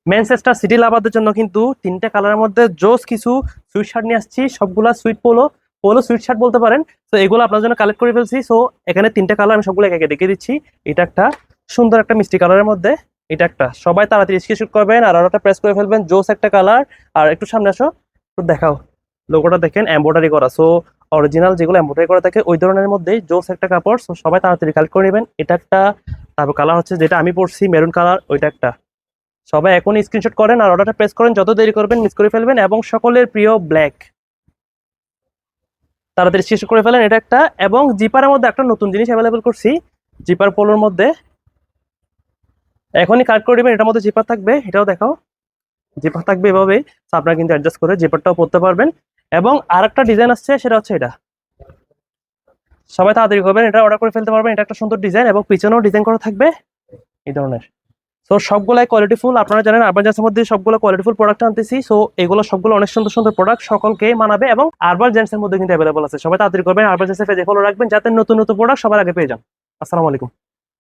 Manchester city লাভারদের জন্য কিন্তু তিনটা কালারের মধ্যে জোস কিছু সুইট শার্ট নিয়ে আসছি, সবগুলা sweet polo, polo sweet shirt বলতে পারেন। তো এগুলো আপনার জন্য কালেক্ট করে ফেলছি। সো এখানে তিনটা কালার আমি সবগুলো একে একে দেখিয়ে দিচ্ছি। এটা একটা সুন্দর একটা মিষ্টি কালারের মধ্যে, এটা একটা, সবাই তাড়াতাড়ি স্ক্রিনশট করবেন আর অর্ডারটা প্রেস করে ফেলবেন। জোস একটা কালার। আর একটু সামনে আসো, তো দেখাও, লোগোটা দেখেন এমব্রয়ডারি করা। সো অরিজিনাল যেগুলো এমব্রয়ডারি করা থাকে ওই ধরনের মধ্যেই জোস একটা কাপড়। সো সবাই তাড়াতাড়ি কালেক্ট করে নেবেন। এটা একটা। তারপর কালার হচ্ছে যেটা আমি পরছি মেরুন কালার, ওইটা একটা। সবাই এখনই স্ক্রিনশট করেন আর অর্ডারটা প্রেস করেন, যত দেরি করবেন মিস করে ফেলবেন। এবং সকলের প্রিয় ব্ল্যাক, তাড়াতাড়ি স্ক্রিনশট করে ফেলেন, এটা একটা। এবং জিপারের মধ্যে একটা নতুন জিনিস অ্যাভেলেবল করছি, জিপার পোলোর মধ্যে, এখনই কালেক্ট করে নেবেন। এটার মধ্যে জিপার থাকবে, এটাও দেখাও, জিপার থাকবে এভাবে। তো আপনারা কিন্তু অ্যাডজাস্ট করে জিপারটাও পরতে পারবেন। এবং আরেকটা ডিজাইন আসছে, সেটা হচ্ছে এটা। সবাই তাড়াতাড়ি করবেন, এটা অর্ডার করে ফেলতে পারবেন। এটা একটা সুন্দর ডিজাইন এবং পিছনেও ডিজাইন করা থাকবে এই ধরনের। সো সবগুলাই কোয়ালিটিফুল, আপনারা জানেন আরবান জেন্টসের মধ্যে সবগুলো কোয়ালিটিফুল প্রোডাক্ট আনতেছি। সো এগুলো সবগুলো অনেক সুন্দর সুন্দর প্রোডাক্ট, সকলকে মানাবে এবং আরবান জেন্টসের মধ্যে কিন্তু অ্যাভেলেবল আছে। সবাই তাড়াতাড়ি করবেন, আরবান জেন্টসের পেজে ফলো রাখবেন যাতে নতুন নতুন প্রোডাক্ট সবার আগে পেয়ে যান। আসসালামু আলাইকুম।